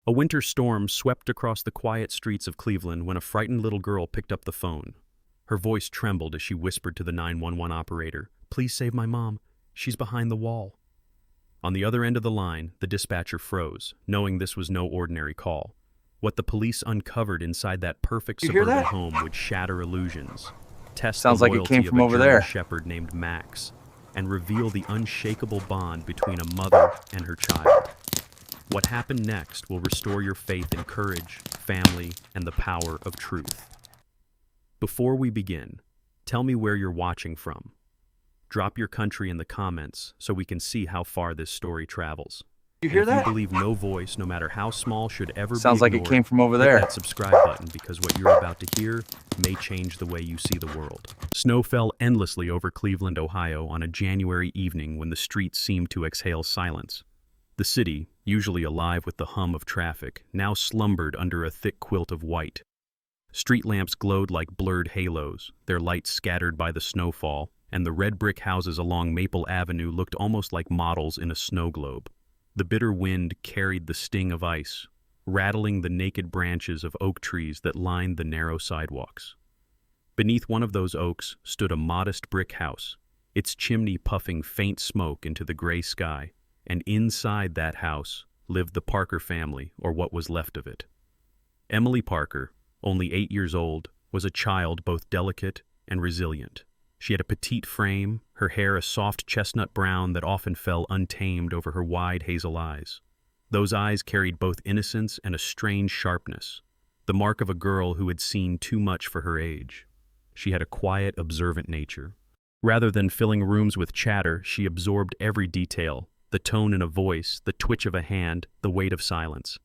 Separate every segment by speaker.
Speaker 1: A winter storm swept across the quiet streets of Cleveland when a frightened little girl picked up the phone. Her voice trembled as she whispered to the 911 operator, "Please save my mom. She's behind the wall." On the other end of the line, the dispatcher froze, knowing this was no ordinary call. What the police uncovered inside that perfect
Speaker 2: You hear
Speaker 1: suburban
Speaker 2: that?
Speaker 1: home would shatter illusions, test
Speaker 2: Sounds
Speaker 1: the
Speaker 2: like it
Speaker 1: loyalty
Speaker 2: came
Speaker 1: of
Speaker 2: from
Speaker 1: a
Speaker 2: over
Speaker 1: German
Speaker 2: there.
Speaker 1: shepherd named Max, and reveal the unshakable bond between a mother and her child. What happened next will restore your faith in courage, family, and the power of truth. Before we begin, tell me where you're watching from. Drop your country in the comments so we can see how far this story travels.
Speaker 2: You
Speaker 1: And
Speaker 2: hear
Speaker 1: if you
Speaker 2: that?
Speaker 1: believe no voice, no matter how small, should ever
Speaker 2: Sounds
Speaker 1: be
Speaker 2: like it
Speaker 1: ignored,
Speaker 2: came from over
Speaker 1: hit
Speaker 2: there.
Speaker 1: that subscribe button, because what you're about to hear may change the way you see the world. Snow fell endlessly over Cleveland, Ohio on a January evening when the streets seemed to exhale silence. The city, usually alive with the hum of traffic, now slumbered under a thick quilt of white. Street lamps glowed like blurred halos, their lights scattered by the snowfall, and the red brick houses along Maple Avenue looked almost like models in a snow globe. The bitter wind carried the sting of ice, rattling the naked branches of oak trees that lined the narrow sidewalks. Beneath one of those oaks stood a modest brick house, its chimney puffing faint smoke into the gray sky, and inside that house lived the Parker family, or what was left of it. Emily Parker, only 8 years old, was a child both delicate and resilient. She had a petite frame, her hair a soft chestnut brown that often fell untamed over her wide hazel eyes. Those eyes carried both innocence and a strange sharpness, the mark of a girl who had seen too much for her age. She had a quiet, observant nature. Rather than filling rooms with chatter, she absorbed every detail, the tone in a voice, the twitch of a hand, the weight of silence.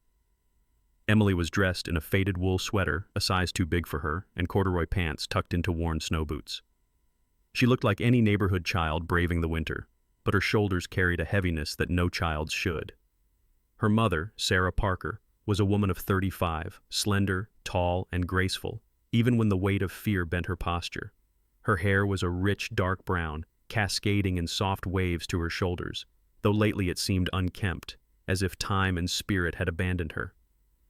Speaker 1: Emily was dressed in a faded wool sweater, a size too big for her, and corduroy pants tucked into worn snow boots. She looked like any neighborhood child braving the winter, but her shoulders carried a heaviness that no child's should. Her mother, Sarah Parker, was a woman of 35, slender, tall, and graceful, even when the weight of fear bent her posture. Her hair was a rich, dark brown, cascading in soft waves to her shoulders, though lately it seemed unkempt, as if time and spirit had abandoned her.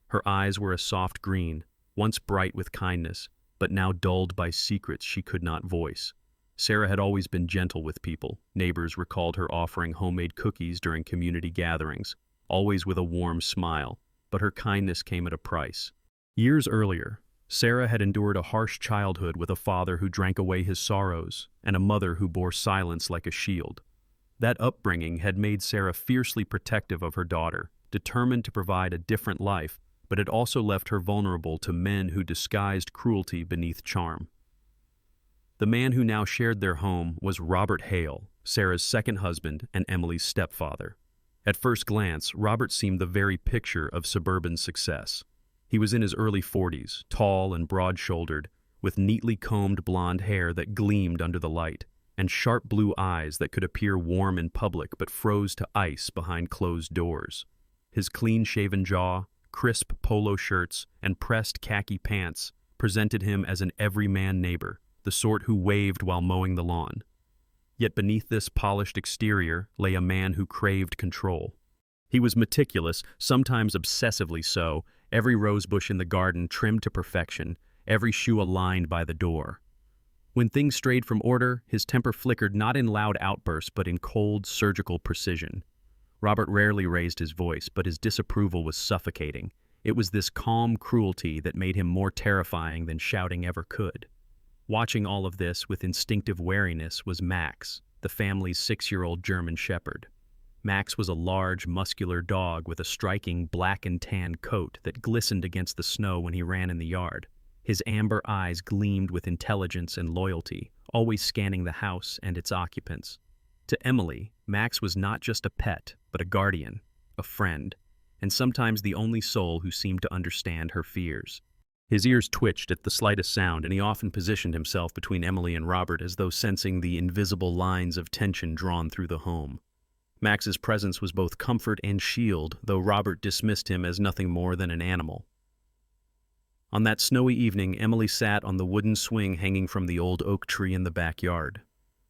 Speaker 1: Her eyes were a soft green, once bright with kindness, but now dulled by secrets she could not voice. Sarah had always been gentle with people. Neighbors recalled her offering homemade cookies during community gatherings, always with a warm smile, but her kindness came at a price. Years earlier, Sarah had endured a harsh childhood with a father who drank away his sorrows and a mother who bore silence like a shield. That upbringing had made Sarah fiercely protective of her daughter, determined to provide a different life, but it also left her vulnerable to men who disguised cruelty beneath charm. The man who now shared their home was Robert Hale, Sarah's second husband and Emily's stepfather. At first glance, Robert seemed the very picture of suburban success. He was in his early 40s, tall and broad-shouldered, with neatly combed blonde hair that gleamed under the light, and sharp blue eyes that could appear warm in public but froze to ice behind closed doors. His clean-shaven jaw, crisp polo shirts, and pressed khaki pants presented him as an everyman neighbor, the sort who waved while mowing the lawn. Yet beneath this polished exterior lay a man who craved control. He was meticulous, sometimes obsessively so, every rosebush in the garden trimmed to perfection, every shoe aligned by the door. When things strayed from order, his temper flickered not in loud outbursts but in cold, surgical precision. Robert rarely raised his voice, but his disapproval was suffocating. It was this calm cruelty that made him more terrifying than shouting ever could. Watching all of this with instinctive wariness was Max, the family's 6-year-old German shepherd. Max was a large, muscular dog with a striking black and tan coat that glistened against the snow when he ran in the yard. His amber eyes gleamed with intelligence and loyalty, always scanning the house and its occupants. To Emily, Max was not just a pet, but a guardian, a friend, and sometimes the only soul who seemed to understand her fears. His ears twitched at the slightest sound, and he often positioned himself between Emily and Robert as though sensing the invisible lines of tension drawn through the home. Max's presence was both comfort and shield, though Robert dismissed him as nothing more than an animal. On that snowy evening, Emily sat on the wooden swing hanging from the old oak tree in the backyard.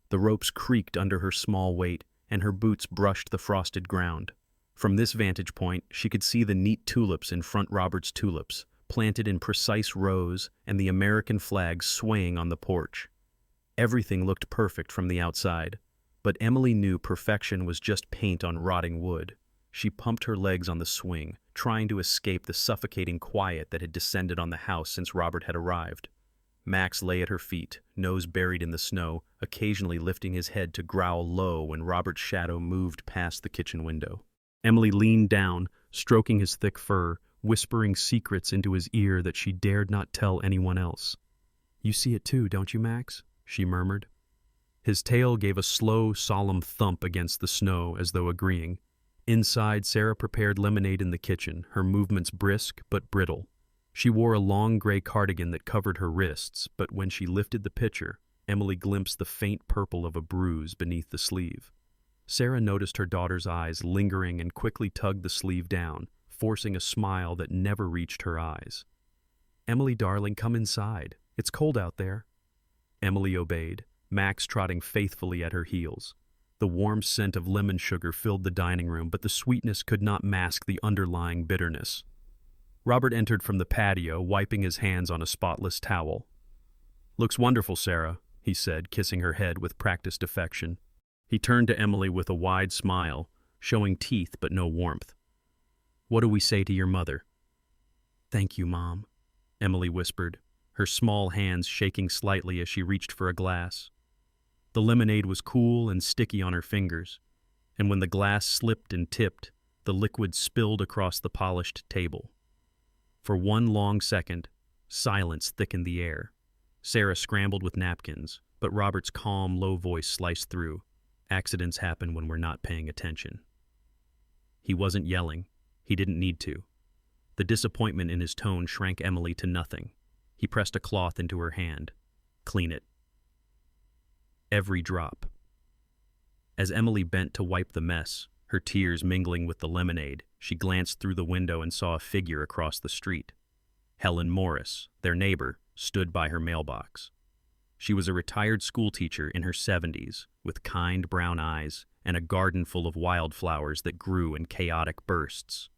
Speaker 1: The ropes creaked under her small weight, and her boots brushed the frosted ground. From this vantage point, she could see the neat tulips in front Robert's tulips, planted in precise rows, and the American flag swaying on the porch. Everything looked perfect from the outside, but Emily knew perfection was just paint on rotting wood. She pumped her legs on the swing, trying to escape the suffocating quiet that had descended on the house since Robert had arrived. Max lay at her feet, nose buried in the snow, occasionally lifting his head to growl low when Robert's shadow moved past the kitchen window. Emily leaned down, stroking his thick fur, whispering secrets into his ear that she dared not tell anyone else. "You see it too, don't you, Max?" she murmured. His tail gave a slow, solemn thump against the snow as though agreeing. Inside, Sarah prepared lemonade in the kitchen, her movements brisk but brittle. She wore a long gray cardigan that covered her wrists, but when she lifted the pitcher, Emily glimpsed the faint purple of a bruise beneath the sleeve. Sarah noticed her daughter's eyes lingering and quickly tugged the sleeve down, forcing a smile that never reached her eyes. "Emily, darling, come inside. It's cold out there." Emily obeyed, Max trotting faithfully at her heels. The warm scent of lemon sugar filled the dining room, but the sweetness could not mask the underlying bitterness. Robert entered from the patio, wiping his hands on a spotless towel. "Looks wonderful, Sarah," he said, kissing her head with practiced affection. He turned to Emily with a wide smile, showing teeth but no warmth. "What do we say to your mother?" "Thank you, Mom," Emily whispered, her small hands shaking slightly as she reached for a glass. The lemonade was cool and sticky on her fingers, and when the glass slipped and tipped, the liquid spilled across the polished table. For one long second, silence thickened the air. Sarah scrambled with napkins, but Robert's calm, low voice sliced through. "Accidents happen when we're not paying attention." He wasn't yelling. He didn't need to. The disappointment in his tone shrank Emily to nothing. He pressed a cloth into her hand. "Clean it." Every drop. As Emily bent to wipe the mess, her tears mingling with the lemonade, she glanced through the window and saw a figure across the street. Helen Morris, their neighbor, stood by her mailbox. She was a retired schoolteacher in her 70s, with kind brown eyes and a garden full of wildflowers that grew in chaotic bursts.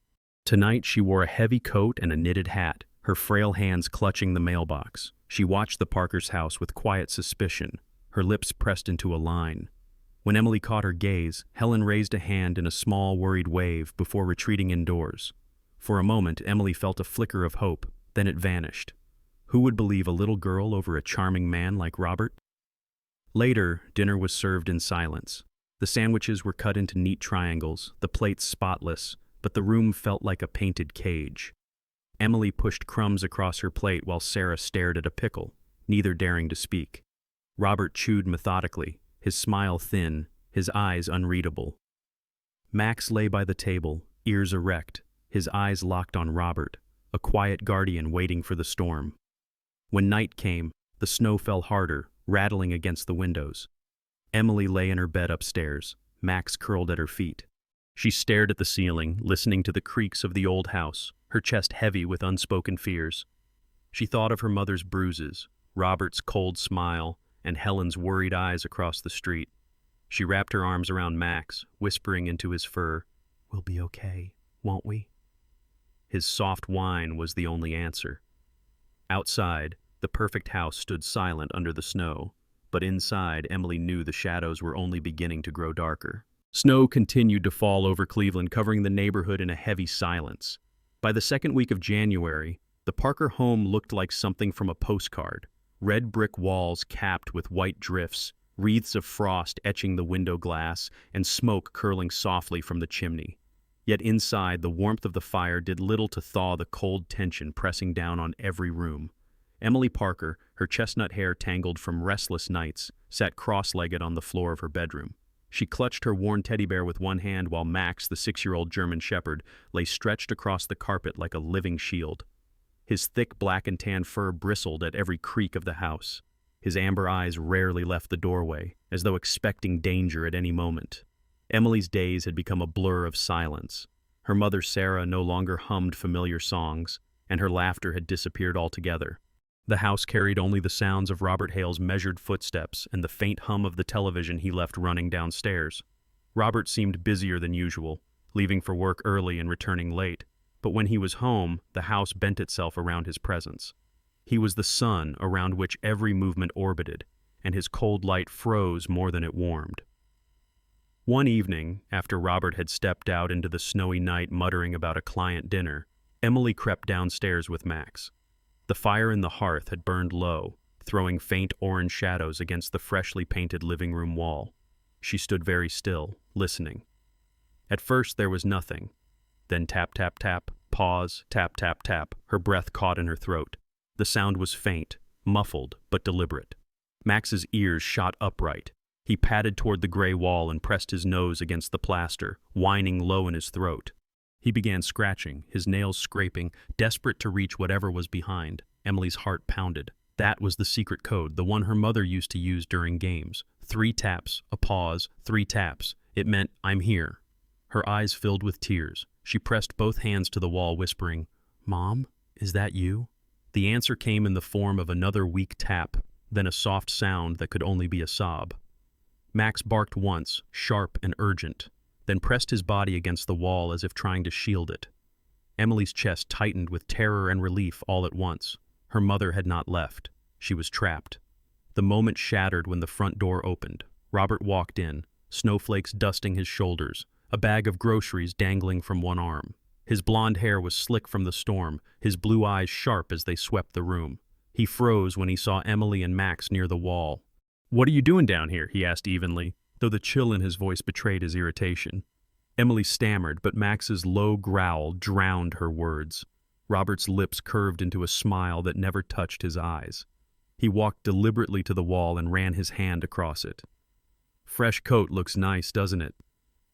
Speaker 1: Tonight she wore a heavy coat and a knitted hat, her frail hands clutching the mailbox. She watched the Parkers' house with quiet suspicion, her lips pressed into a line. When Emily caught her gaze, Helen raised a hand in a small, worried wave before retreating indoors. For a moment, Emily felt a flicker of hope, then it vanished. Who would believe a little girl over a charming man like Robert? Later, dinner was served in silence. The sandwiches were cut into neat triangles, the plates spotless, but the room felt like a painted cage. Emily pushed crumbs across her plate while Sarah stared at a pickle, neither daring to speak. Robert chewed methodically, his smile thin, his eyes unreadable. Max lay by the table, ears erect, his eyes locked on Robert, a quiet guardian waiting for the storm. When night came, the snow fell harder, rattling against the windows. Emily lay in her bed upstairs, Max curled at her feet. She stared at the ceiling, listening to the creaks of the old house, her chest heavy with unspoken fears. She thought of her mother's bruises, Robert's cold smile, and Helen's worried eyes across the street. She wrapped her arms around Max, whispering into his fur, "We'll be okay, won't we?" His soft whine was the only answer. Outside, the perfect house stood silent under the snow, but inside, Emily knew the shadows were only beginning to grow darker. Snow continued to fall over Cleveland, covering the neighborhood in a heavy silence. By the second week of January, the Parker home looked like something from a postcard. Red brick walls capped with white drifts, wreaths of frost etching the window glass, and smoke curling softly from the chimney. Yet inside, the warmth of the fire did little to thaw the cold tension pressing down on every room. Emily Parker, her chestnut hair tangled from restless nights, sat cross-legged on the floor of her bedroom. She clutched her worn teddy bear with one hand while Max, the 6-year-old German shepherd, lay stretched across the carpet like a living shield. His thick black and tan fur bristled at every creak of the house. His amber eyes rarely left the doorway, as though expecting danger at any moment. Emily's days had become a blur of silence. Her mother Sarah no longer hummed familiar songs, and her laughter had disappeared altogether. The house carried only the sounds of Robert Hale's measured footsteps and the faint hum of the television he left running downstairs. Robert seemed busier than usual, leaving for work early and returning late. But when he was home, the house bent itself around his presence. He was the sun around which every movement orbited, and his cold light froze more than it warmed. One evening, after Robert had stepped out into the snowy night muttering about a client dinner, Emily crept downstairs with Max. The fire in the hearth had burned low, throwing faint orange shadows against the freshly painted living room wall. She stood very still, listening. At first there was nothing. Then tap, tap, tap, pause, tap, tap, tap, her breath caught in her throat. The sound was faint, muffled, but deliberate. Max's ears shot upright. He padded toward the gray wall and pressed his nose against the plaster, whining low in his throat. He began scratching, his nails scraping, desperate to reach whatever was behind. Emily's heart pounded. That was the secret code, the one her mother used to use during games. 3 taps, a pause, 3 taps. It meant, "I'm here." Her eyes filled with tears. She pressed both hands to the wall, whispering, "Mom, is that you?" The answer came in the form of another weak tap, then a soft sound that could only be a sob. Max barked once, sharp and urgent, then pressed his body against the wall as if trying to shield it. Emily's chest tightened with terror and relief all at once. Her mother had not left. She was trapped. The moment shattered when the front door opened. Robert walked in, snowflakes dusting his shoulders, a bag of groceries dangling from one arm. His blonde hair was slick from the storm, his blue eyes sharp as they swept the room. He froze when he saw Emily and Max near the wall. "What are you doing down here?" he asked evenly, though the chill in his voice betrayed his irritation. Emily stammered, but Max's low growl drowned her words. Robert's lips curved into a smile that never touched his eyes. He walked deliberately to the wall and ran his hand across it. "Fresh coat looks nice, doesn't it?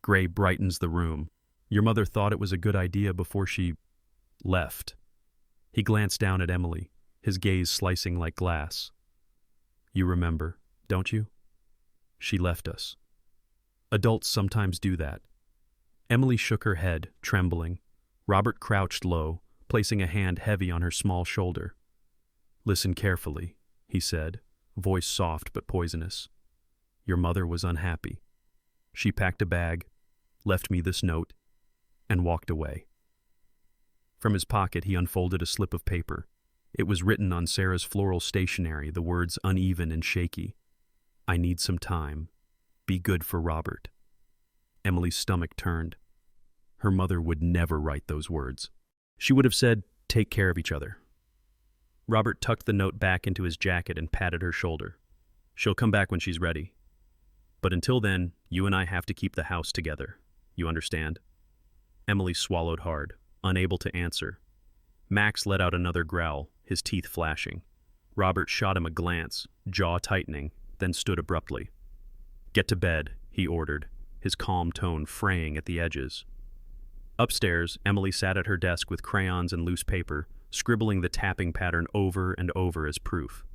Speaker 1: Gray brightens the room. Your mother thought it was a good idea before she left." He glanced down at Emily, his gaze slicing like glass. "You remember, don't you? She left us. Adults sometimes do that." Emily shook her head, trembling. Robert crouched low, placing a hand heavy on her small shoulder. "Listen carefully," he said, voice soft but poisonous. "Your mother was unhappy. She packed a bag, left me this note, and walked away." From his pocket he unfolded a slip of paper. It was written on Sarah's floral stationery, the words uneven and shaky. "I need some time. Be good for Robert." Emily's stomach turned. Her mother would never write those words. She would have said, "Take care of each other." Robert tucked the note back into his jacket and patted her shoulder. "She'll come back when she's ready. But until then, you and I have to keep the house together. You understand?" Emily swallowed hard, unable to answer. Max let out another growl, his teeth flashing. Robert shot him a glance, jaw tightening, then stood abruptly. "Get to bed," he ordered, his calm tone fraying at the edges. Upstairs, Emily sat at her desk with crayons and loose paper, scribbling the tapping pattern over and over as proof.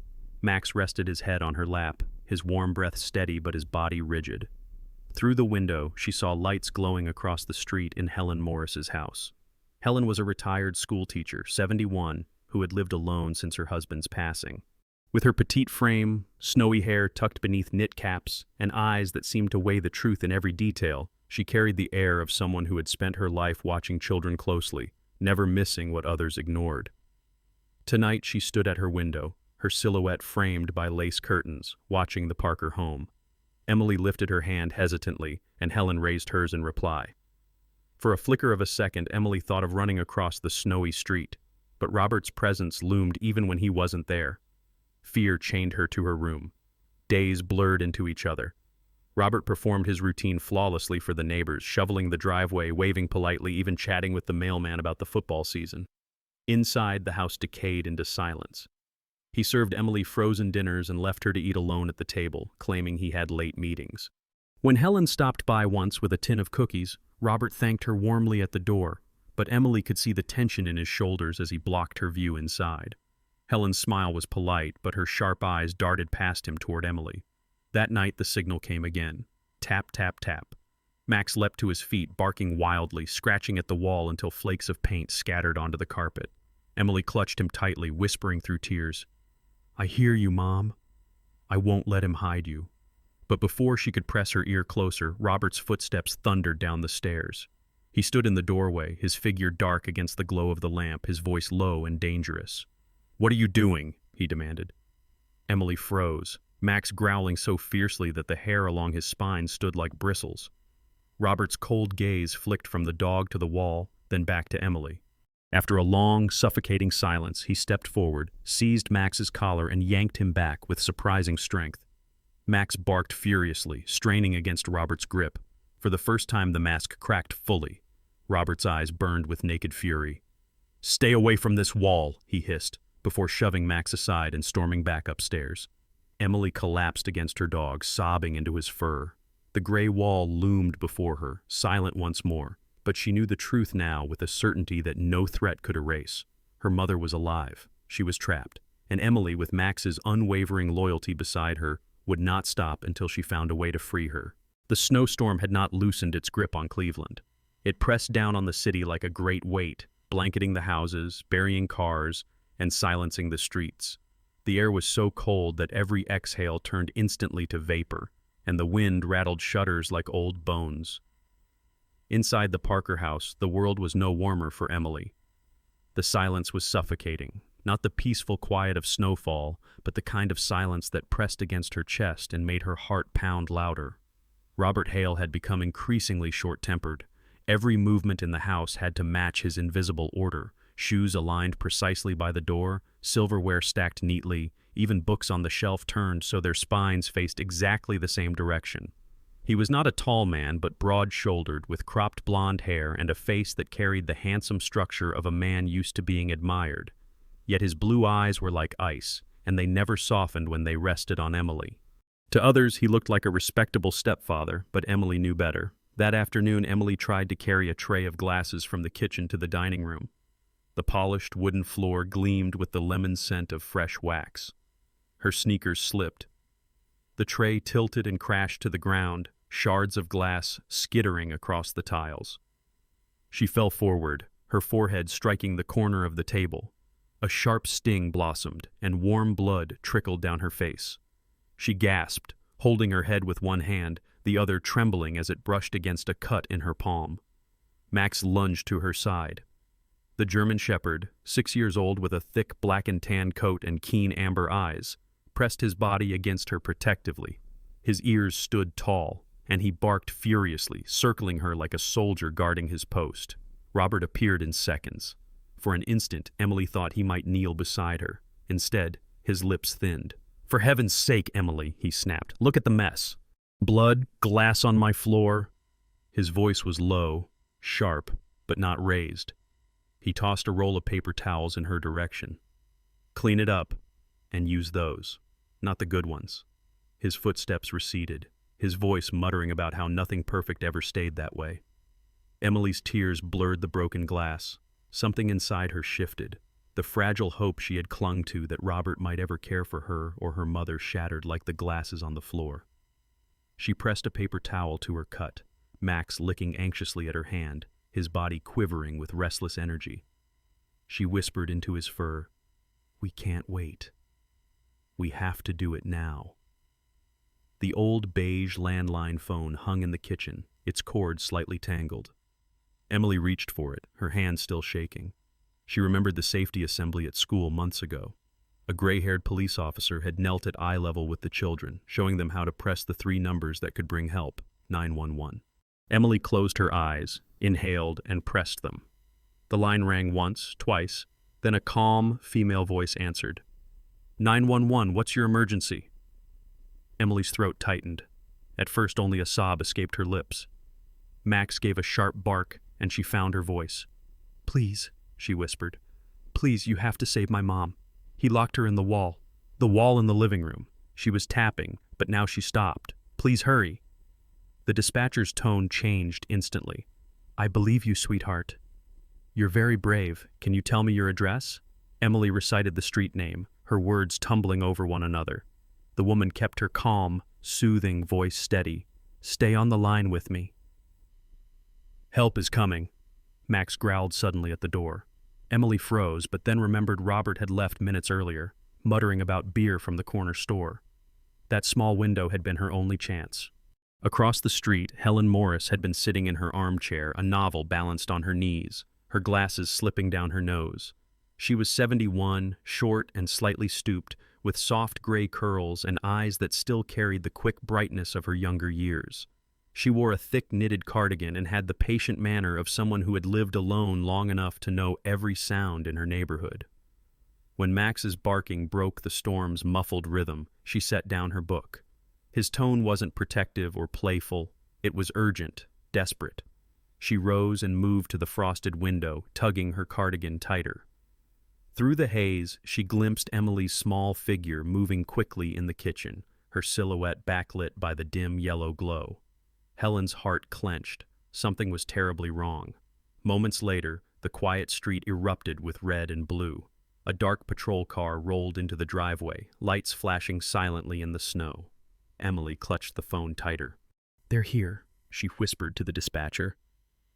Speaker 1: Max rested his head on her lap, his warm breath steady but his body rigid. Through the window, she saw lights glowing across the street in Helen Morris's house. Helen was a retired schoolteacher, 71, who had lived alone since her husband's passing. With her petite frame, snowy hair tucked beneath knit caps, and eyes that seemed to weigh the truth in every detail, she carried the air of someone who had spent her life watching children closely, never missing what others ignored. Tonight she stood at her window, her silhouette framed by lace curtains, watching the Parker home. Emily lifted her hand hesitantly, and Helen raised hers in reply. For a flicker of a second, Emily thought of running across the snowy street, but Robert's presence loomed even when he wasn't there. Fear chained her to her room. Days blurred into each other. Robert performed his routine flawlessly for the neighbors, shoveling the driveway, waving politely, even chatting with the mailman about the football season. Inside, the house decayed into silence. He served Emily frozen dinners and left her to eat alone at the table, claiming he had late meetings. When Helen stopped by once with a tin of cookies, Robert thanked her warmly at the door, but Emily could see the tension in his shoulders as he blocked her view inside. Helen's smile was polite, but her sharp eyes darted past him toward Emily. That night the signal came again. Tap, tap, tap. Max leapt to his feet, barking wildly, scratching at the wall until flakes of paint scattered onto the carpet. Emily clutched him tightly, whispering through tears, "I hear you, Mom. I won't let him hide you." But before she could press her ear closer, Robert's footsteps thundered down the stairs. He stood in the doorway, his figure dark against the glow of the lamp, his voice low and dangerous. "What are you doing?" he demanded. Emily froze, Max growling so fiercely that the hair along his spine stood like bristles. Robert's cold gaze flicked from the dog to the wall, then back to Emily. After a long, suffocating silence, he stepped forward, seized Max's collar, and yanked him back with surprising strength. Max barked furiously, straining against Robert's grip. For the first time, the mask cracked fully. Robert's eyes burned with naked fury. "Stay away from this wall," he hissed, before shoving Max aside and storming back upstairs. Emily collapsed against her dog, sobbing into his fur. The gray wall loomed before her, silent once more, but she knew the truth now with a certainty that no threat could erase. Her mother was alive. She was trapped. And Emily, with Max's unwavering loyalty beside her, would not stop until she found a way to free her. The snowstorm had not loosened its grip on Cleveland. It pressed down on the city like a great weight, blanketing the houses, burying cars, and silencing the streets. The air was so cold that every exhale turned instantly to vapor, and the wind rattled shutters like old bones. Inside the Parker house, the world was no warmer for Emily. The silence was suffocating, not the peaceful quiet of snowfall, but the kind of silence that pressed against her chest and made her heart pound louder. Robert Hale had become increasingly short-tempered. Every movement in the house had to match his invisible order, shoes aligned precisely by the door, silverware stacked neatly, even books on the shelf turned so their spines faced exactly the same direction. He was not a tall man, but broad-shouldered, with cropped blonde hair and a face that carried the handsome structure of a man used to being admired. Yet his blue eyes were like ice, and they never softened when they rested on Emily. To others, he looked like a respectable stepfather, but Emily knew better. That afternoon, Emily tried to carry a tray of glasses from the kitchen to the dining room. The polished wooden floor gleamed with the lemon scent of fresh wax. Her sneakers slipped. The tray tilted and crashed to the ground, shards of glass skittering across the tiles. She fell forward, her forehead striking the corner of the table. A sharp sting blossomed, and warm blood trickled down her face. She gasped, holding her head with one hand, the other trembling as it brushed against a cut in her palm. Max lunged to her side. The German Shepherd, 6 years old with a thick black and tan coat and keen amber eyes, pressed his body against her protectively. His ears stood tall, and he barked furiously, circling her like a soldier guarding his post. Robert appeared in seconds. For an instant, Emily thought he might kneel beside her. Instead, his lips thinned. "For heaven's sake, Emily," he snapped, "look at the mess. Blood, glass on my floor." His voice was low, sharp, but not raised. He tossed a roll of paper towels in her direction. "Clean it up, and use those, not the good ones." His footsteps receded, his voice muttering about how nothing perfect ever stayed that way. Emily's tears blurred the broken glass. Something inside her shifted. The fragile hope she had clung to that Robert might ever care for her or her mother shattered like the glasses on the floor. She pressed a paper towel to her cut, Max licking anxiously at her hand, his body quivering with restless energy. She whispered into his fur, "We can't wait. We have to do it now." The old beige landline phone hung in the kitchen, its cord slightly tangled. Emily reached for it, her hand still shaking. She remembered the safety assembly at school months ago. A gray-haired police officer had knelt at eye level with the children, showing them how to press the 3 numbers that could bring help, 911. Emily closed her eyes, inhaled, and pressed them. The line rang once, twice, then a calm, female voice answered. 911, what's your emergency?" Emily's throat tightened. At first only a sob escaped her lips. Max gave a sharp bark, and she found her voice. "Please," she whispered. "Please, you have to save my mom. He locked her in the wall in the living room. She was tapping, but now she stopped. Please hurry." The dispatcher's tone changed instantly. "I believe you, sweetheart. You're very brave. Can you tell me your address?" Emily recited the street name, her words tumbling over one another. The woman kept her calm, soothing voice steady. "Stay on the line with me." "Help is coming." Max growled suddenly at the door. Emily froze, but then remembered Robert had left minutes earlier, muttering about beer from the corner store. That small window had been her only chance. Across the street, Helen Morris had been sitting in her armchair, a novel balanced on her knees, her glasses slipping down her nose. She was 71, short and slightly stooped, with soft gray curls and eyes that still carried the quick brightness of her younger years. She wore a thick knitted cardigan and had the patient manner of someone who had lived alone long enough to know every sound in her neighborhood. When Max's barking broke the storm's muffled rhythm, she set down her book. His tone wasn't protective or playful. It was urgent, desperate. She rose and moved to the frosted window, tugging her cardigan tighter. Through the haze, she glimpsed Emily's small figure moving quickly in the kitchen, her silhouette backlit by the dim yellow glow. Helen's heart clenched. Something was terribly wrong. Moments later, the quiet street erupted with red and blue. A dark patrol car rolled into the driveway, lights flashing silently in the snow. Emily clutched the phone tighter. "They're here," she whispered to the dispatcher.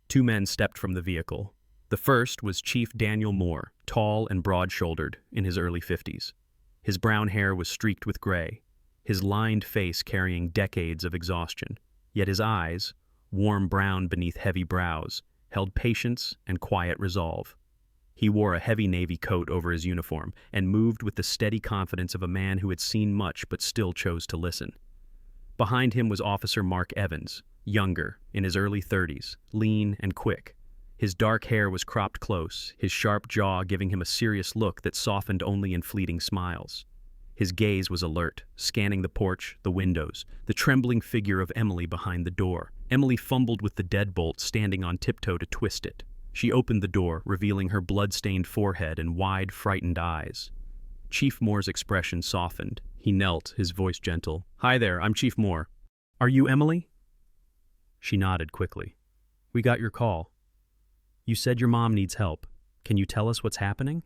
Speaker 1: Two men stepped from the vehicle. The first was Chief Daniel Moore, tall and broad-shouldered, in his early 50s. His brown hair was streaked with gray, his lined face carrying decades of exhaustion. Yet his eyes, warm brown beneath heavy brows, held patience and quiet resolve. He wore a heavy navy coat over his uniform and moved with the steady confidence of a man who had seen much but still chose to listen. Behind him was Officer Mark Evans, younger, in his early 30s, lean and quick. His dark hair was cropped close, his sharp jaw giving him a serious look that softened only in fleeting smiles. His gaze was alert, scanning the porch, the windows, the trembling figure of Emily behind the door. Emily fumbled with the deadbolt, standing on tiptoe to twist it. She opened the door, revealing her blood-stained forehead and wide, frightened eyes. Chief Moore's expression softened. He knelt, his voice gentle. "Hi there, I'm Chief Moore. Are you Emily?" She nodded quickly. "We got your call. You said your mom needs help. Can you tell us what's happening?"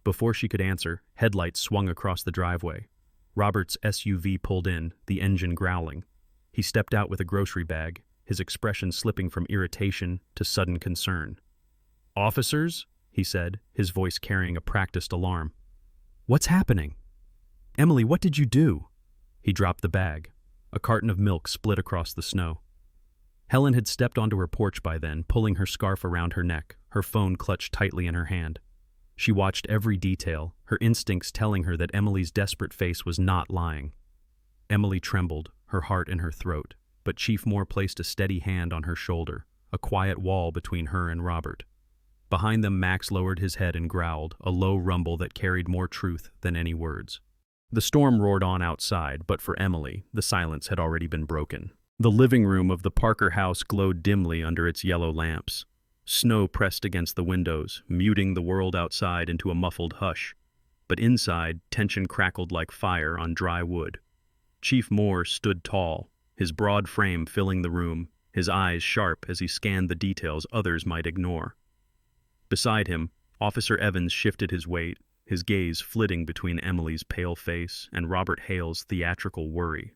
Speaker 1: Before she could answer, headlights swung across the driveway. Robert's SUV pulled in, the engine growling. He stepped out with a grocery bag, his expression slipping from irritation to sudden concern. "Officers?" he said, his voice carrying a practiced alarm. "What's happening?" "Emily, what did you do?" He dropped the bag. A carton of milk split across the snow. Helen had stepped onto her porch by then, pulling her scarf around her neck, her phone clutched tightly in her hand. She watched every detail, her instincts telling her that Emily's desperate face was not lying. Emily trembled, her heart in her throat, but Chief Moore placed a steady hand on her shoulder, a quiet wall between her and Robert. Behind them, Max lowered his head and growled, a low rumble that carried more truth than any words. The storm roared on outside, but for Emily, the silence had already been broken. The living room of the Parker house glowed dimly under its yellow lamps. Snow pressed against the windows, muting the world outside into a muffled hush. But inside, tension crackled like fire on dry wood. Chief Moore stood tall, his broad frame filling the room, his eyes sharp as he scanned the details others might ignore. Beside him, Officer Evans shifted his weight, his gaze flitting between Emily's pale face and Robert Hale's theatrical worry.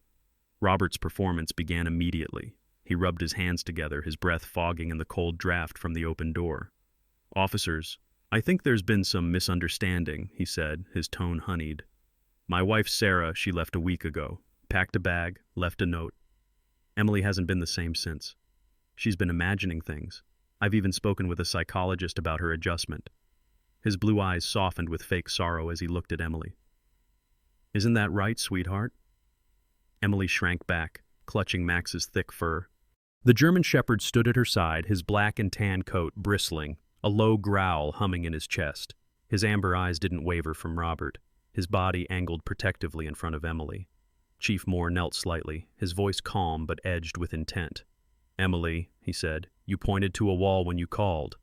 Speaker 1: Robert's performance began immediately. He rubbed his hands together, his breath fogging in the cold draft from the open door. "Officers, I think there's been some misunderstanding," he said, his tone honeyed. "My wife Sarah, she left a week ago. Packed a bag, left a note. Emily hasn't been the same since. She's been imagining things. I've even spoken with a psychologist about her adjustment." His blue eyes softened with fake sorrow as he looked at Emily. "Isn't that right, sweetheart?" Emily shrank back, clutching Max's thick fur. The German shepherd stood at her side, his black and tan coat bristling, a low growl humming in his chest. His amber eyes didn't waver from Robert, his body angled protectively in front of Emily. Chief Moore knelt slightly, his voice calm but edged with intent. "Emily," he said, "you pointed to a wall when you called.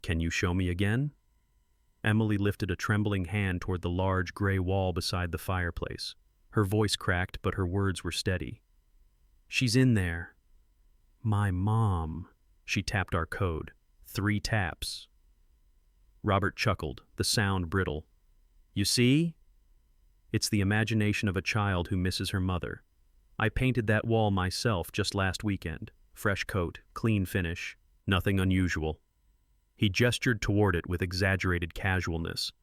Speaker 1: Can you show me again?" Emily lifted a trembling hand toward the large gray wall beside the fireplace. Her voice cracked, but her words were steady. "She's in there. My mom." She tapped our code. 3 taps. Robert chuckled, the sound brittle. "You see? It's the imagination of a child who misses her mother. I painted that wall myself just last weekend. Fresh coat, clean finish, nothing unusual." He gestured toward it with exaggerated casualness.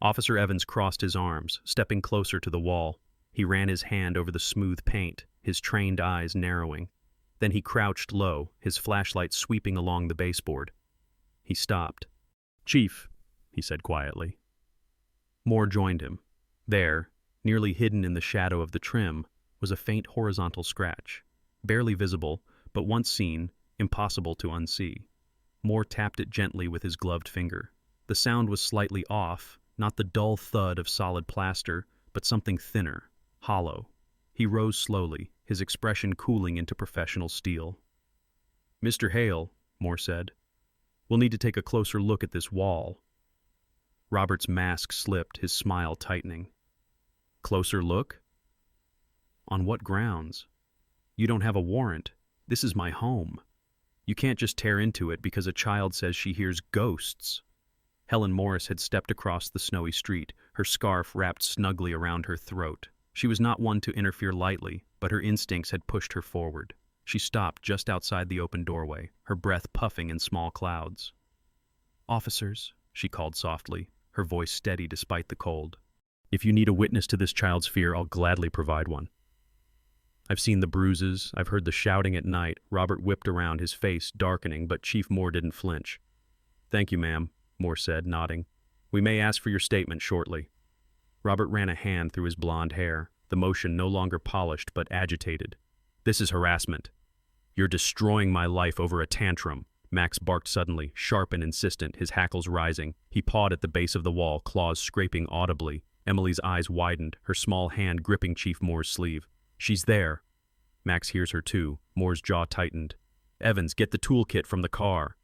Speaker 1: Officer Evans crossed his arms, stepping closer to the wall. He ran his hand over the smooth paint, his trained eyes narrowing. Then he crouched low, his flashlight sweeping along the baseboard. He stopped. "Chief," he said quietly. Moore joined him. There, nearly hidden in the shadow of the trim, was a faint horizontal scratch. Barely visible, but once seen, impossible to unsee. Moore tapped it gently with his gloved finger. The sound was slightly off, not the dull thud of solid plaster, but something thinner, hollow. He rose slowly, his expression cooling into professional steel. "Mr. Hale," Moore said, "we'll need to take a closer look at this wall." Robert's mask slipped, his smile tightening. "Closer look? On what grounds? You don't have a warrant. This is my home. You can't just tear into it because a child says she hears ghosts." Helen Morris had stepped across the snowy street, her scarf wrapped snugly around her throat. She was not one to interfere lightly, but her instincts had pushed her forward. She stopped just outside the open doorway, her breath puffing in small clouds. "Officers," she called softly, her voice steady despite the cold. "If you need a witness to this child's fear, I'll gladly provide one. I've seen the bruises, I've heard the shouting at night." Robert whipped around, his face darkening, but Chief Moore didn't flinch. "Thank you, ma'am," Moore said, nodding. "We may ask for your statement shortly." Robert ran a hand through his blonde hair, the motion no longer polished but agitated. "This is harassment. You're destroying my life over a tantrum." Max barked suddenly, sharp and insistent, his hackles rising. He pawed at the base of the wall, claws scraping audibly. Emily's eyes widened, her small hand gripping Chief Moore's sleeve. "She's there." Max hears her too. Moore's jaw tightened. "Evans, get the toolkit from the car."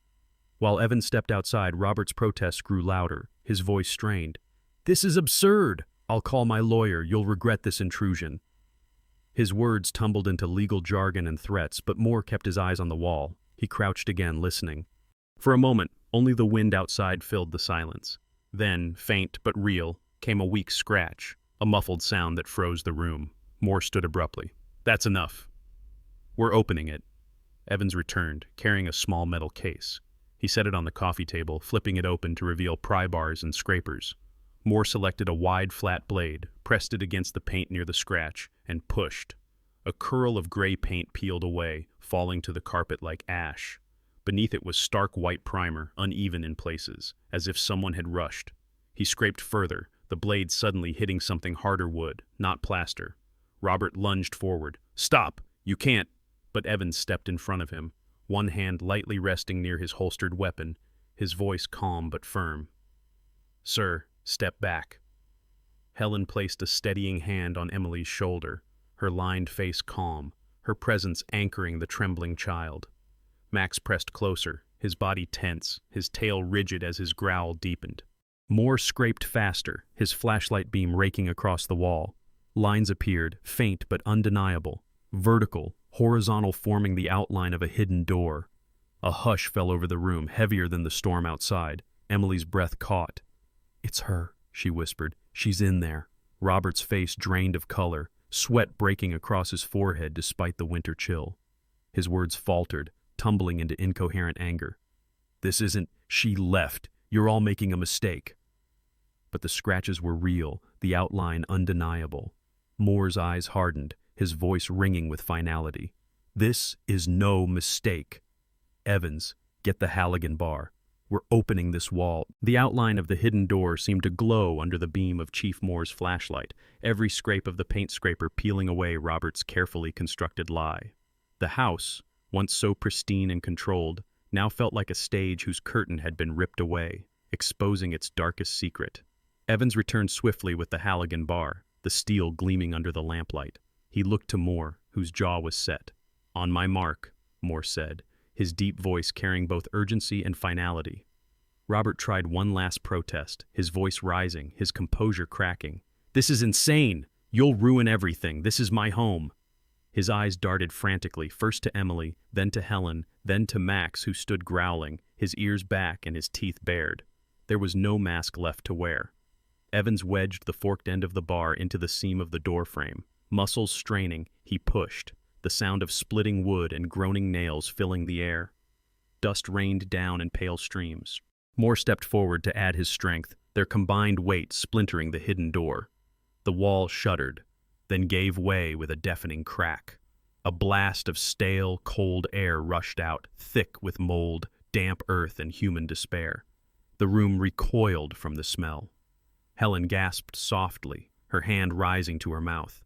Speaker 1: While Evans stepped outside, Robert's protests grew louder, his voice strained. "This is absurd. I'll call my lawyer. You'll regret this intrusion." His words tumbled into legal jargon and threats, but Moore kept his eyes on the wall. He crouched again, listening. For a moment, only the wind outside filled the silence. Then, faint but real, came a weak scratch, a muffled sound that froze the room. Moore stood abruptly. "That's enough. We're opening it." Evans returned, carrying a small metal case. He set it on the coffee table, flipping it open to reveal pry bars and scrapers. Moore selected a wide, flat blade, pressed it against the paint near the scratch, and pushed. A curl of gray paint peeled away, falling to the carpet like ash. Beneath it was stark white primer, uneven in places, as if someone had rushed. He scraped further, the blade suddenly hitting something harder wood, not plaster. Robert lunged forward. "Stop! You can't!" But Evans stepped in front of him, one hand lightly resting near his holstered weapon, his voice calm but firm. "Sir, step back." Helen placed a steadying hand on Emily's shoulder, her lined face calm, her presence anchoring the trembling child. Max pressed closer, his body tense, his tail rigid as his growl deepened. Moore scraped faster, his flashlight beam raking across the wall. Lines appeared, faint but undeniable, vertical, horizontal, forming the outline of a hidden door. A hush fell over the room, heavier than the storm outside. Emily's breath caught. "It's her," she whispered. "She's in there." Robert's face drained of color, sweat breaking across his forehead despite the winter chill. His words faltered, tumbling into incoherent anger. "This isn't, she left. You're all making a mistake." But the scratches were real, the outline undeniable. Moore's eyes hardened, his voice ringing with finality. "This is no mistake. Evans, get the Halligan bar. We're opening this wall." The outline of the hidden door seemed to glow under the beam of Chief Moore's flashlight, every scrape of the paint scraper peeling away Robert's carefully constructed lie. The house, once so pristine and controlled, now felt like a stage whose curtain had been ripped away, exposing its darkest secret. Evans returned swiftly with the Halligan bar, the steel gleaming under the lamplight. He looked to Moore, whose jaw was set. "On my mark," Moore said, his deep voice carrying both urgency and finality. Robert tried one last protest, his voice rising, his composure cracking. "This is insane! You'll ruin everything. This is my home." His eyes darted frantically, first to Emily, then to Helen, then to Max, who stood growling, his ears back and his teeth bared. There was no mask left to wear. Evans wedged the forked end of the bar into the seam of the doorframe. Muscles straining, he pushed, the sound of splitting wood and groaning nails filling the air. Dust rained down in pale streams. Moore stepped forward to add his strength, their combined weight splintering the hidden door. The wall shuddered. then gave way with a deafening crack. A blast of stale, cold air rushed out, thick with mold, damp earth, and human despair. The room recoiled from the smell. Helen gasped softly, her hand rising to her mouth.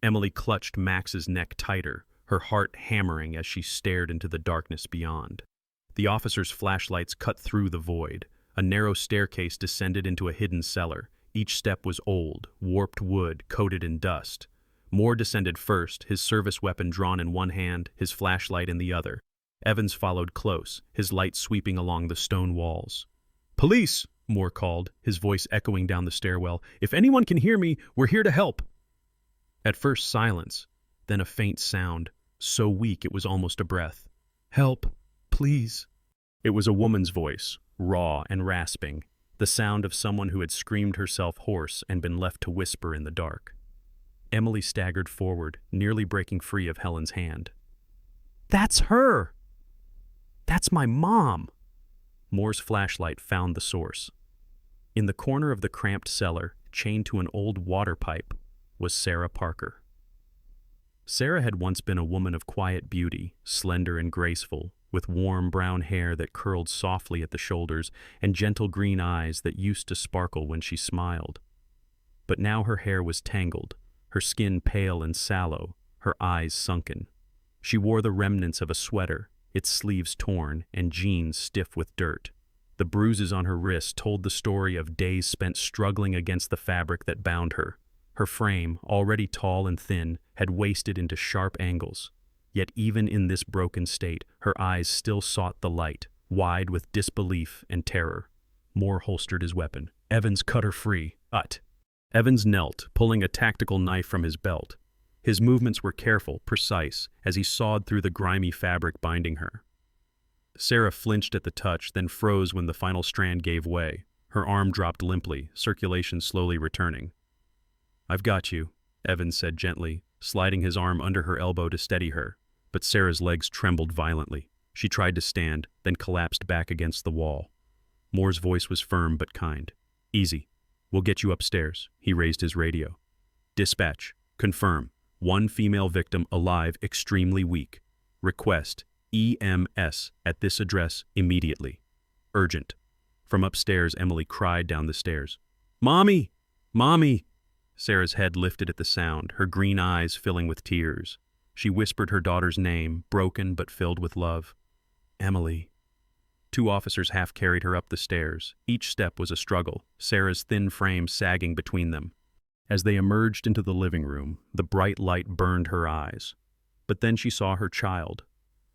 Speaker 1: Emily clutched Max's neck tighter, her heart hammering as she stared into the darkness beyond. The officers' flashlights cut through the void. A narrow staircase descended into a hidden cellar. Each step was old, warped wood coated in dust. Moore descended first, his service weapon drawn in one hand, his flashlight in the other. Evans followed close, his light sweeping along the stone walls. "Police!" Moore called, his voice echoing down the stairwell. "If anyone can hear me, we're here to help." At first silence, then a faint sound, so weak it was almost a breath. "Help, please." It was a woman's voice, raw and rasping, the sound of someone who had screamed herself hoarse and been left to whisper in the dark. Emily staggered forward, nearly breaking free of Helen's hand. "That's her! That's my mom!" Moore's flashlight found the source. In the corner of the cramped cellar, chained to an old water pipe, was Sarah Parker. Sarah had once been a woman of quiet beauty, slender and graceful, with warm brown hair that curled softly at the shoulders and gentle green eyes that used to sparkle when she smiled. But now her hair was tangled, her skin pale and sallow, her eyes sunken. She wore the remnants of a sweater, its sleeves torn and jeans stiff with dirt. The bruises on her wrists told the story of days spent struggling against the fabric that bound her. Her frame, already tall and thin, had wasted into sharp angles. Yet even in this broken state, her eyes still sought the light, wide with disbelief and terror. Moore holstered his weapon. Evans cut her free. Ut! Evans knelt, pulling a tactical knife from his belt. His movements were careful, precise, as he sawed through the grimy fabric binding her. Sarah flinched at the touch, then froze when the final strand gave way. Her arm dropped limply, circulation slowly returning. "I've got you," Evans said gently, sliding his arm under her elbow to steady her. But Sarah's legs trembled violently. She tried to stand, then collapsed back against the wall. Moore's voice was firm but kind. "Easy. We'll get you upstairs." He raised his radio. "Dispatch. Confirm. One female victim alive, extremely weak. Request EMS at this address immediately. Urgent." From upstairs, Emily cried down the stairs. "Mommy! Mommy!" Sarah's head lifted at the sound, her green eyes filling with tears. She whispered her daughter's name, broken but filled with love. "Emily." Two officers half carried her up the stairs. Each step was a struggle, Sarah's thin frame sagging between them. As they emerged into the living room, the bright light burned her eyes. But then she saw her child,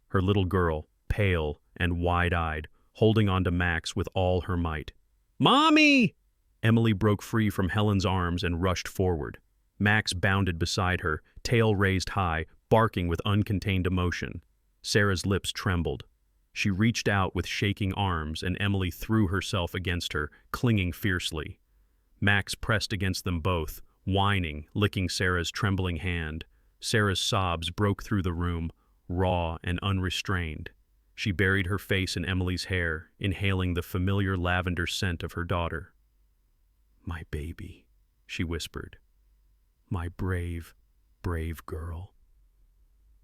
Speaker 1: her little girl, pale and wide-eyed, holding on to Max with all her might. "Mommy!" Emily broke free from Helen's arms and rushed forward. Max bounded beside her, tail raised high, barking with uncontained emotion. Sarah's lips trembled. She reached out with shaking arms, and Emily threw herself against her, clinging fiercely. Max pressed against them both, whining, licking Sarah's trembling hand. Sarah's sobs broke through the room, raw and unrestrained. She buried her face in Emily's hair, inhaling the familiar lavender scent of her daughter. "My baby," she whispered. "My brave, brave girl."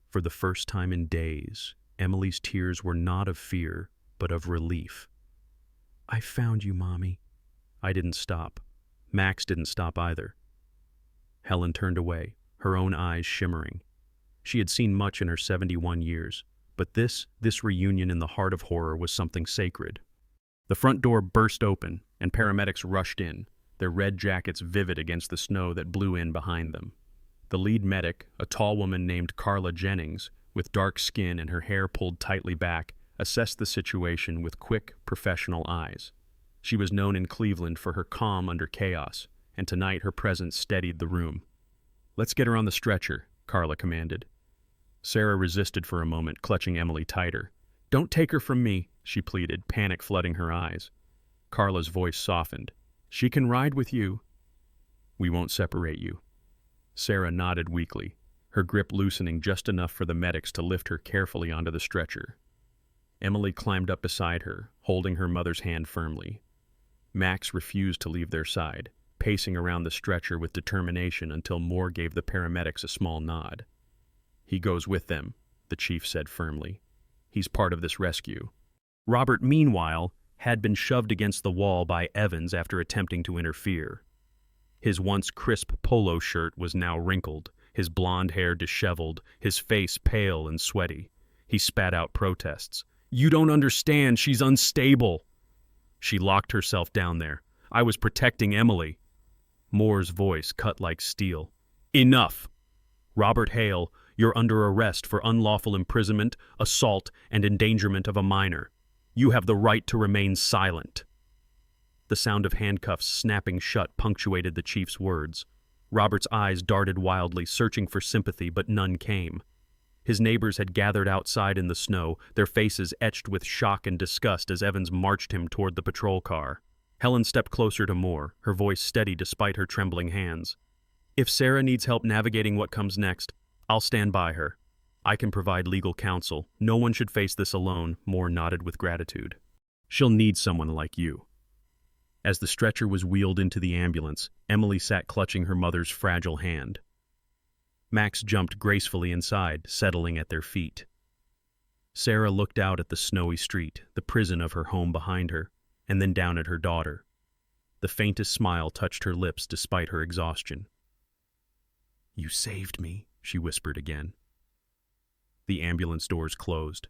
Speaker 1: For the first time in days, Emily's tears were not of fear, but of relief. "I found you, Mommy." I didn't stop. Max didn't stop either. Helen turned away, her own eyes shimmering. She had seen much in her 71 years, but this reunion in the heart of horror was something sacred. The front door burst open, and paramedics rushed in, their red jackets vivid against the snow that blew in behind them. The lead medic, a tall woman named Carla Jennings, with dark skin and her hair pulled tightly back, assessed the situation with quick, professional eyes. She was known in Cleveland for her calm under chaos, and tonight her presence steadied the room. "Let's get her on the stretcher," Carla commanded. Sarah resisted for a moment, clutching Emily tighter. "Don't take her from me," she pleaded, panic flooding her eyes. Carla's voice softened. "She can ride with you." "We won't separate you." Sarah nodded weakly, her grip loosening just enough for the medics to lift her carefully onto the stretcher. Emily climbed up beside her, holding her mother's hand firmly. Max refused to leave their side, pacing around the stretcher with determination until Moore gave the paramedics a small nod. "He goes with them," the chief said firmly. "He's part of this rescue." Robert, meanwhile, had been shoved against the wall by Evans after attempting to interfere. His once crisp polo shirt was now wrinkled, his blonde hair disheveled, his face pale and sweaty. He spat out protests. "You don't understand, she's unstable." "She locked herself down there. I was protecting Emily." Moore's voice cut like steel. "Enough! Robert Hale, you're under arrest for unlawful imprisonment, assault, and endangerment of a minor. You have the right to remain silent." The sound of handcuffs snapping shut punctuated the chief's words. Robert's eyes darted wildly, searching for sympathy, but none came. His neighbors had gathered outside in the snow, their faces etched with shock and disgust as Evans marched him toward the patrol car. Helen stepped closer to Moore, her voice steady despite her trembling hands. "If Sarah needs help navigating what comes next, I'll stand by her. I can provide legal counsel. No one should face this alone," Moore nodded with gratitude. "She'll need someone like you." As the stretcher was wheeled into the ambulance, Emily sat clutching her mother's fragile hand. Max jumped gracefully inside, settling at their feet. Sarah looked out at the snowy street, the prison of her home behind her, and then down at her daughter. The faintest smile touched her lips despite her exhaustion. "You saved me," she whispered again. The ambulance doors closed.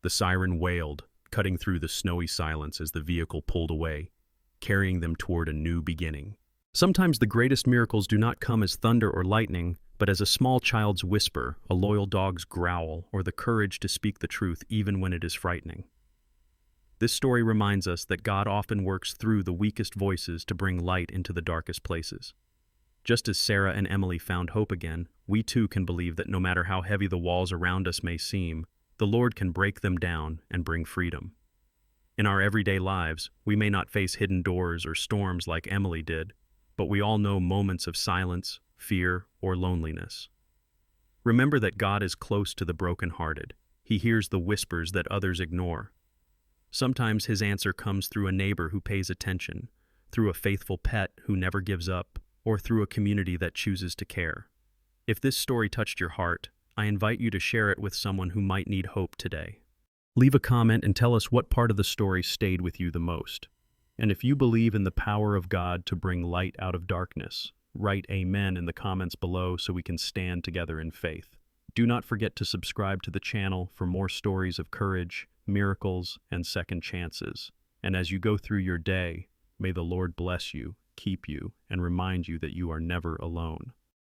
Speaker 1: The siren wailed, cutting through the snowy silence as the vehicle pulled away, carrying them toward a new beginning. Sometimes the greatest miracles do not come as thunder or lightning, but as a small child's whisper, a loyal dog's growl, or the courage to speak the truth even when it is frightening. This story reminds us that God often works through the weakest voices to bring light into the darkest places. Just as Sarah and Emily found hope again, we too can believe that no matter how heavy the walls around us may seem, the Lord can break them down and bring freedom. In our everyday lives, we may not face hidden doors or storms like Emily did, but we all know moments of silence, fear, or loneliness. Remember that God is close to the brokenhearted. He hears the whispers that others ignore. Sometimes his answer comes through a neighbor who pays attention, through a faithful pet who never gives up, or through a community that chooses to care. If this story touched your heart, I invite you to share it with someone who might need hope today. Leave a comment and tell us what part of the story stayed with you the most. And if you believe in the power of God to bring light out of darkness, write Amen in the comments below so we can stand together in faith. Do not forget to subscribe to the channel for more stories of courage, miracles, and second chances. And as you go through your day, may the Lord bless you, keep you, and remind you that you are never alone.